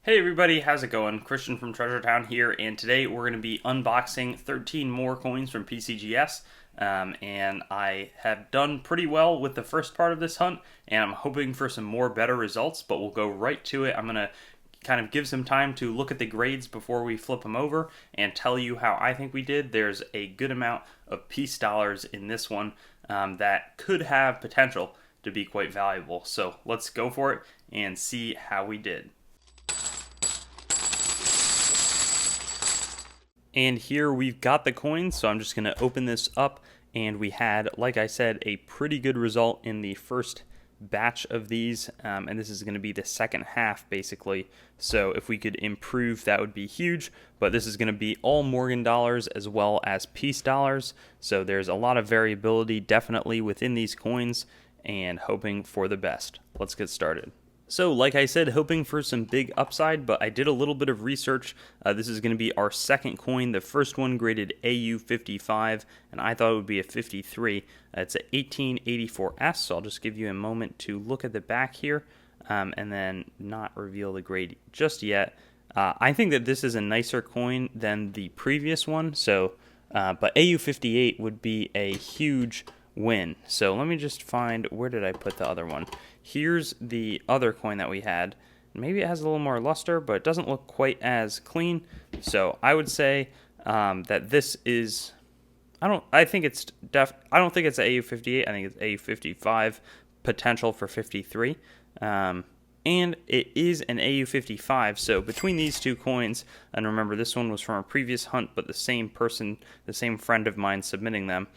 Hey everybody, how's it going? Christian from Treasure Town here, and today we're going to be unboxing 13 more coins from PCGS. And I have done pretty well with the first part of this hunt, and I'm hoping for some more better results, but we'll go right to it. I'm going to kind of give some time to look at the grades before we flip them over and tell you how I think we did. There's a good amount of piece dollars in this one that could have potential to be quite valuable. So let's go for it and see how we did. And here we've got the coins, so I'm just going to open this up, and we had, like I said, a pretty good result in the first batch of these, and this is going to be the second half, basically. So if we could improve, that would be huge, but this is going to be all Morgan dollars as well as piece dollars, so there's a lot of variability definitely within these coins, and hoping for the best. Let's get started. So, like I said, hoping for some big upside, but I did a little bit of research. This is going to be our second coin. The first one graded AU 55, and I thought it would be a 53. It's an 1884S, so I'll just give you a moment to look at the back here, and then not reveal the grade just yet. I think that this is a nicer coin than the previous one, so but AU 58 would be a huge win. So let me just find, where did I put the other one? Here's the other coin that we had. Maybe it has a little more luster, but it doesn't look quite as clean. So I would say that this is, I don't think it's AU58. I think it's AU55, potential for 53. And it is an AU55, so between these two coins, and remember this one was from a previous hunt, but the same person, the same friend of mine submitting them,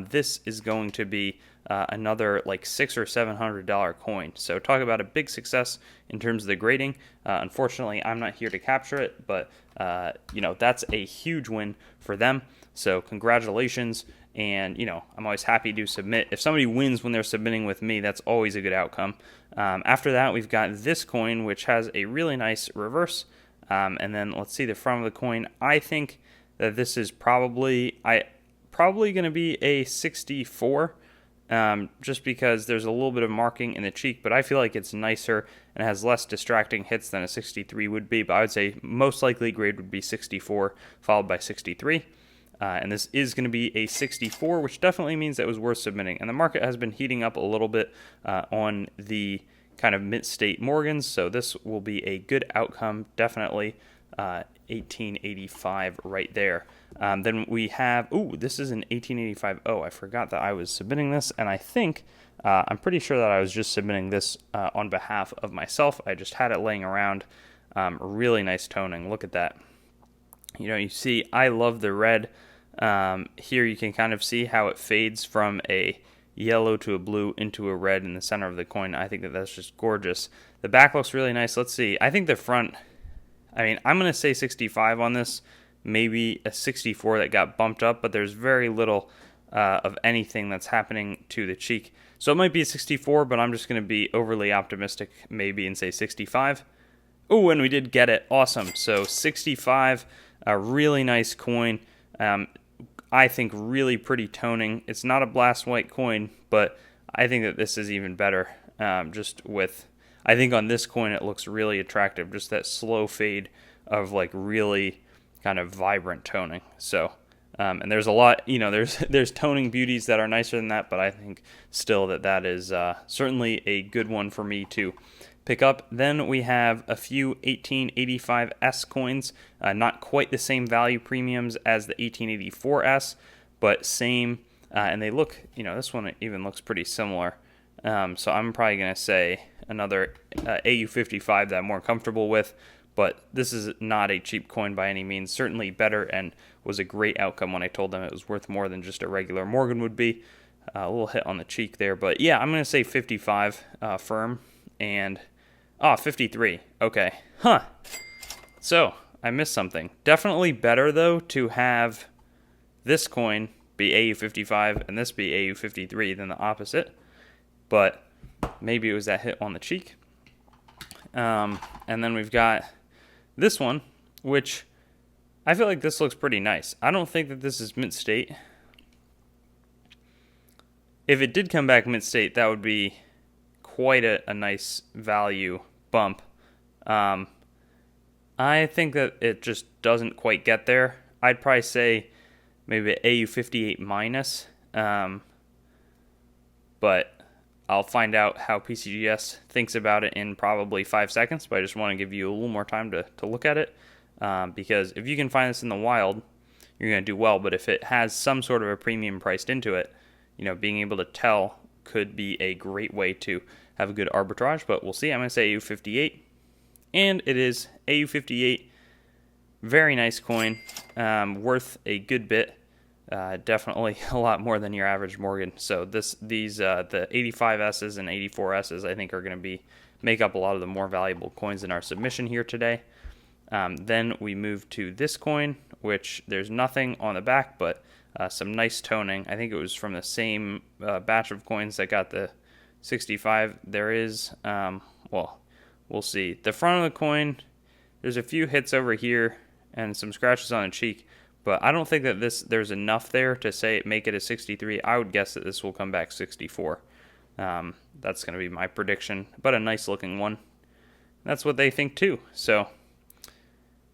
this is going to be another like $600 or $700 coin. So talk about a big success in terms of the grading. Unfortunately, I'm not here to capture it, but that's a huge win for them. So congratulations. And, I'm always happy to submit. If somebody wins when they're submitting with me, that's always a good outcome. After that, we've got this coin, which has a really nice reverse. And then let's see the front of the coin. I think that this is probably going to be a 64, just because there's a little bit of marking in the cheek. But I feel like it's nicer and has less distracting hits than a 63 would be. But I would say most likely grade would be 64, followed by 63. And this is going to be a 64, which definitely means that it was worth submitting. And the market has been heating up a little bit on the kind of mid-state Morgans, so this will be a good outcome, definitely. 1885 right there. Then we have, this is an 1885. Oh, I forgot that I was submitting this, and I think, I'm pretty sure that I was just submitting this on behalf of myself. I just had it laying around. Really nice toning. Look at that. You see, I love the red. Here you can kind of see how it fades from a yellow to a blue into a red in the center of the coin. I think that that's just gorgeous. The back looks really nice. Let's see. I think the front, I'm going to say 65 on this. Maybe a 64 that got bumped up, but there's very little of anything that's happening to the cheek. So it might be a 64, but I'm just going to be overly optimistic maybe and say 65. Oh, and we did get it. Awesome. So 65, a really nice coin. I think really pretty toning. It's not a blast white coin, but I think that this is even better. I think on this coin it looks really attractive. Just that slow fade of like really kind of vibrant toning. So, and there's a lot, there's toning beauties that are nicer than that, but I think still that is certainly a good one for me to pick up. Then we have a few 1885S coins, not quite the same value premiums as the 1884S, but same, and they look, this one even looks pretty similar. So I'm probably going to say another AU55 that I'm more comfortable with, but this is not a cheap coin by any means, certainly better and was a great outcome when I told them it was worth more than just a regular Morgan would be. A little hit on the cheek there, but yeah, I'm going to say 55 firm, and 53. Okay. So, I missed something. Definitely better, though, to have this coin be AU55 and this be AU53 than the opposite. But maybe it was that hit on the cheek. And then we've got this one, which I feel like this looks pretty nice. I don't think that this is mint state. If it did come back mint state, that would be quite a nice value bump. I think that it just doesn't quite get there. I'd probably say maybe AU58 minus, but I'll find out how PCGS thinks about it in probably 5 seconds, but I just want to give you a little more time to look at it, because if you can find this in the wild, you're going to do well, but if it has some sort of a premium priced into it, being able to tell could be a great way to have a good arbitrage, but we'll see. I'm going to say AU58, and it is AU58. Very nice coin, worth a good bit. Definitely a lot more than your average Morgan. So the 85S's and 84S's I think are going to make up a lot of the more valuable coins in our submission here today. Then we move to this coin, which there's nothing on the back, but some nice toning. I think it was from the same batch of coins that got the 65. There is, well, we'll see. The front of the coin, there's a few hits over here and some scratches on the cheek, but I don't think that there's enough there to make it a 63. I would guess that this will come back 64. That's going to be my prediction, but a nice looking one. That's what they think too. So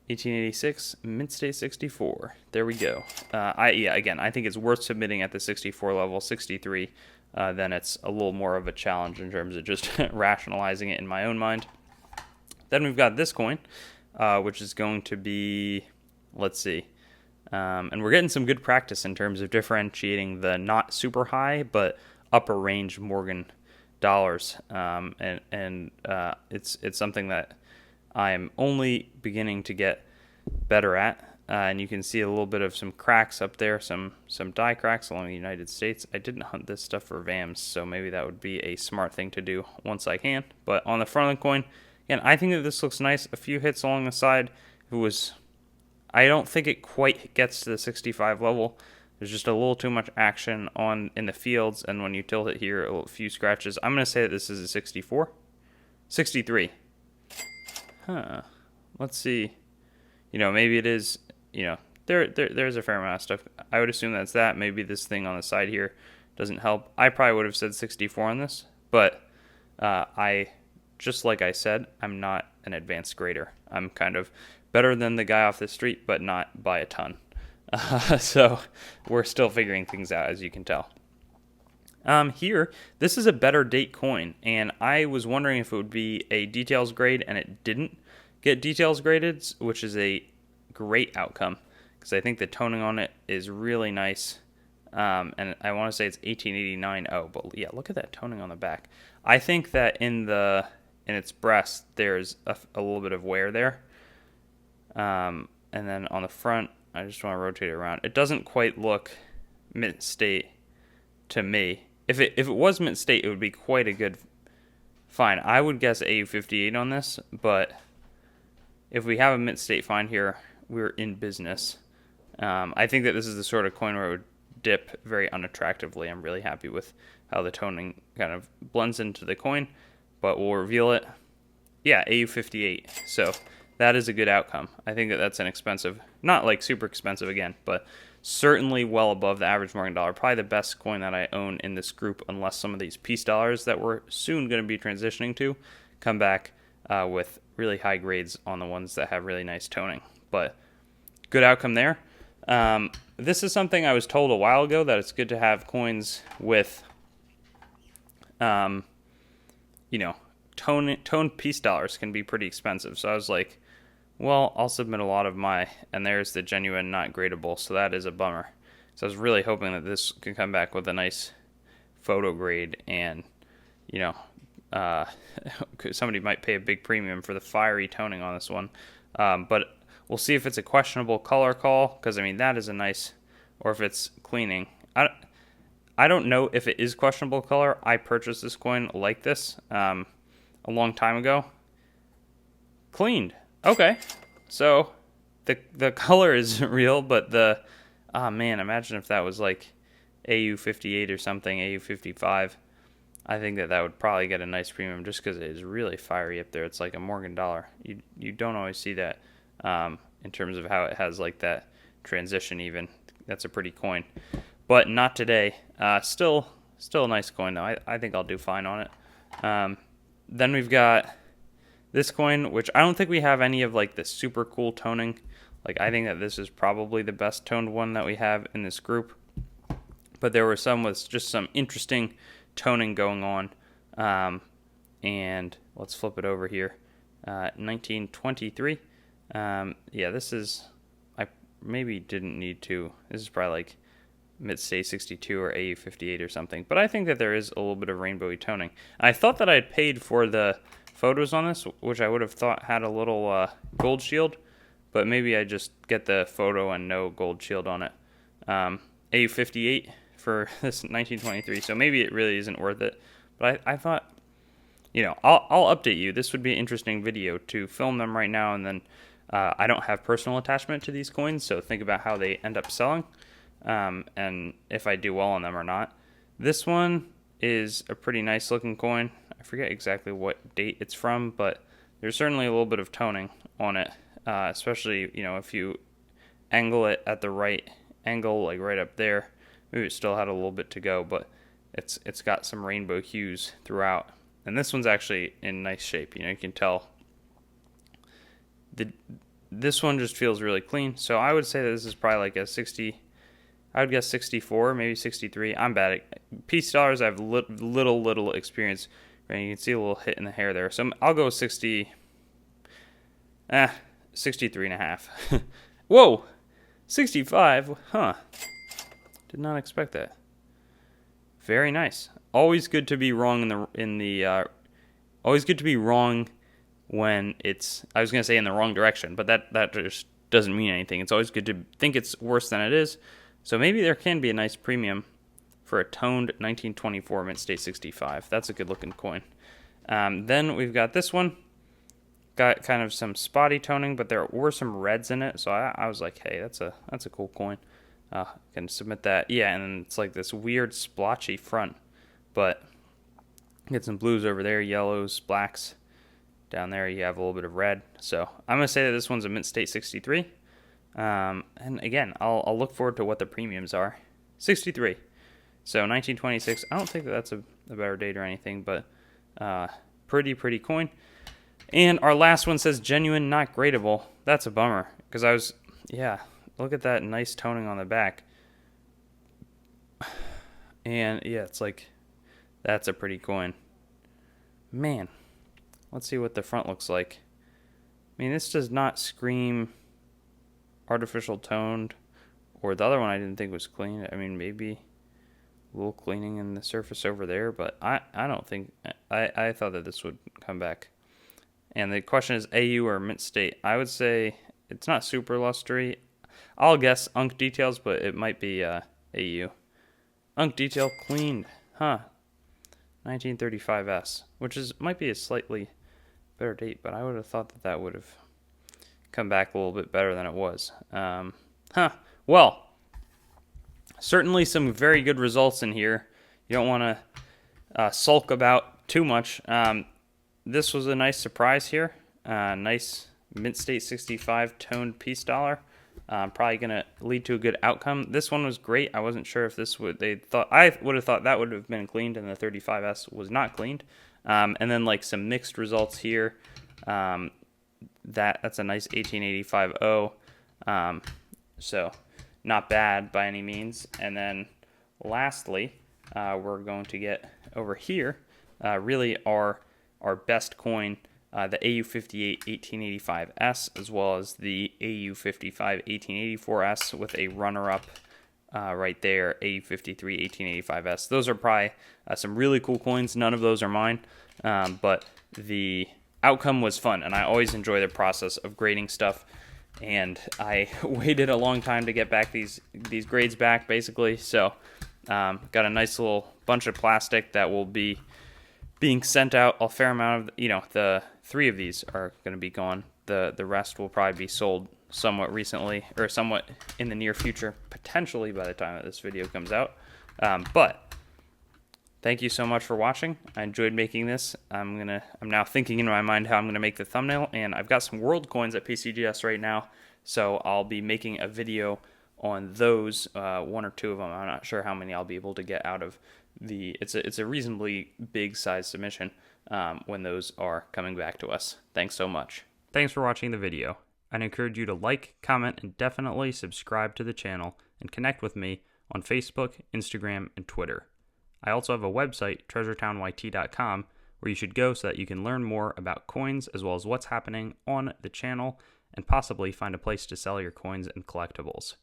1886 mint state 64. There we go. Again, I think it's worth submitting at the 64 level. 63, then it's a little more of a challenge in terms of just rationalizing it in my own mind. Then we've got this coin, which is going to be, let's see, and we're getting some good practice in terms of differentiating the not super high but upper range Morgan dollars, and it's something that I'm only beginning to get better at, and you can see a little bit of some cracks up there, some die cracks along the United States. I didn't hunt this stuff for VAMs, so maybe that would be a smart thing to do once I can. But on the front of the coin, again, I think that this looks nice. A few hits along the side. I don't think it quite gets to the 65 level. There's just a little too much action in the fields, and when you tilt it here, a few scratches. I'm going to say that this is a 64. 63. Huh. Let's see. Maybe it is, there's a fair amount of stuff. I would assume that's that. Maybe this thing on the side here doesn't help. I probably would have said 64 on this, but just like I said, I'm not an advanced grader. I'm kind of better than the guy off the street, but not by a ton. So we're still figuring things out, as you can tell. Here, this is a better date coin, and I was wondering if it would be a details grade, and it didn't get details graded, which is a great outcome, because I think the toning on it is really nice. And I want to say it's 1889. Oh, but yeah, look at that toning on the back. I think that in its breast, there's a little bit of wear there. And then on the front, I just want to rotate it around. It doesn't quite look mint state to me. If it was mint state, it would be quite a good find. I would guess AU58 on this, but if we have a mint state find here, we're in business. I think that this is the sort of coin where it would dip very unattractively. I'm really happy with how the toning kind of blends into the coin, but we'll reveal it. Yeah, AU58. So that is a good outcome. I think that that's inexpensive. Not like super expensive again, but certainly well above the average Morgan dollar. Probably the best coin that I own in this group, unless some of these piece dollars that we're soon going to be transitioning to come back with really high grades on the ones that have really nice toning. But good outcome there. This is something I was told a while ago, that it's good to have coins with, toned piece dollars can be pretty expensive. So I was like, well, I'll submit a lot of and there's the genuine not gradable, so that is a bummer. So I was really hoping that this could come back with a nice photo grade, and, somebody might pay a big premium for the fiery toning on this one. But we'll see if it's a questionable color call, because, that is a nice, or if it's cleaning. I don't know if it is questionable color. I purchased this coin like this a long time ago. Cleaned. Okay, so the color is real, but imagine if that was like AU58 or something, AU55. I think that would probably get a nice premium just because it is really fiery up there. It's like a Morgan dollar. You don't always see that in terms of how it has like that transition even. That's a pretty coin, but not today. Still a nice coin though. I think I'll do fine on it. Then we've got this coin, which I don't think we have any of like the super cool toning. Like I think that this is probably the best toned one that we have in this group. But there were some with just some interesting toning going on. And let's flip it over here. 1923. Yeah, this is, I maybe didn't need to. This is probably like Mid-State 62 or AU 58 or something. But I think that there is a little bit of rainbowy toning. I thought that I had paid for the photos on this, which I would have thought had a little gold shield. But maybe I just get the photo and no gold shield on it. AU 58 for this 1923. So maybe it really isn't worth it. But I thought, you know, I'll update you. This would be an interesting video to film them right now, and then I don't have personal attachment to these coins, so think about how they end up selling, and if I do well on them or not. This one is a pretty nice looking coin. I forget exactly what date it's from, but there's certainly a little bit of toning on it, especially, you know, if you angle it at the right angle, like right up there. Maybe it still had a little bit to go, but it's got some rainbow hues throughout. And this one's actually in nice shape. You know, you can tell. This one just feels really clean. So I would say that this is probably like a 60. I would guess 64, maybe 63. I'm bad at piece dollars. I have little experience. Right? You can see a little hit in the hair there. So I'll go 60. 63 and a half. Whoa, 65. Huh. Did not expect that. Very nice. Always good to be wrong always good to be wrong when it's, I was going to say in the wrong direction, but that just doesn't mean anything. It's always good to think it's worse than it is. So maybe there can be a nice premium for a toned 1924 Mint-State 65. That's a good looking coin. Then we've got this one. Got kind of some spotty toning, but there were some reds in it. So I was like, hey, that's a cool coin. Can submit that. Yeah, and it's like this weird splotchy front. But get some blues over there, yellows, blacks. Down there you have a little bit of red. So I'm going to say that this one's a Mint-State 63. And again, I'll look forward to what the premiums are. 63. So 1926. I don't think that that's a better date or anything, but pretty coin. And our last one says genuine, not gradable. That's a bummer. Because look at that nice toning on the back. And yeah, it's like, that's a pretty coin. Man, let's see what the front looks like. I mean, this does not scream artificial toned, or the other one I didn't think was clean. I mean, maybe a little cleaning in the surface over there, but I don't think, I thought that this would come back. And the question is AU or Mint State. I would say it's not super lustery. I'll guess Unk Details, but it might be AU. Unk Detail cleaned. Huh. 1935S, which might be a slightly better date, but I would have thought that would have come back a little bit better than it was. Well, certainly some very good results in here. You don't want to sulk about too much. This was a nice surprise here. Nice Mint-State 65 toned piece dollar. Probably going to lead to a good outcome. This one was great. I wasn't sure if I would have thought that would have been cleaned, and the 35S was not cleaned. And then like some mixed results here. That's a nice 1885O. So not bad by any means. And then lastly, we're going to get over here, really our best coin, the AU58 1885S, as well as the AU55 1884S with a runner-up right there, AU53 1885S. Those are probably some really cool coins. None of those are mine, but the outcome was fun, and I always enjoy the process of grading stuff. And I waited a long time to get back these grades back, basically. So got a nice little bunch of plastic that will be being sent out. A fair amount of, the 3 of these are going to be gone. The rest will probably be sold somewhat recently, or somewhat in the near future, potentially by the time that this video comes out. But thank you so much for watching. I enjoyed making this. I'm now thinking in my mind how I'm gonna make the thumbnail, and I've got some world coins at PCGS right now, so I'll be making a video on those, 1 or 2 of them. I'm not sure how many I'll be able to get out of it's a reasonably big size submission, when those are coming back to us. Thanks so much. Thanks for watching the video. I'd encourage you to like, comment, and definitely subscribe to the channel and connect with me on Facebook, Instagram, and Twitter. I also have a website, treasuretownYT.com, where you should go so that you can learn more about coins as well as what's happening on the channel and possibly find a place to sell your coins and collectibles.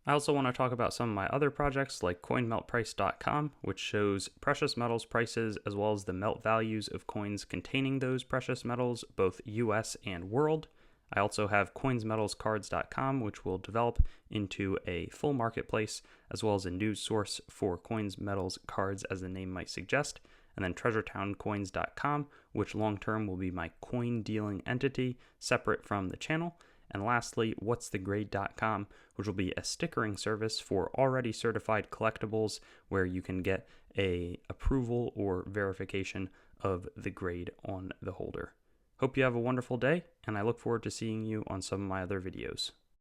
I also want to talk about some of my other projects like coinmeltprice.com, which shows precious metals prices as well as the melt values of coins containing those precious metals, both US and world. I also have coinsmetalscards.com, which will develop into a full marketplace as well as a news source for coins, metals, cards, as the name might suggest. And then treasuretowncoins.com, which long-term will be my coin dealing entity separate from the channel. And lastly, whatsthegrade.com, which will be a stickering service for already certified collectibles where you can get a approval or verification of the grade on the holder. Hope you have a wonderful day, and I look forward to seeing you on some of my other videos.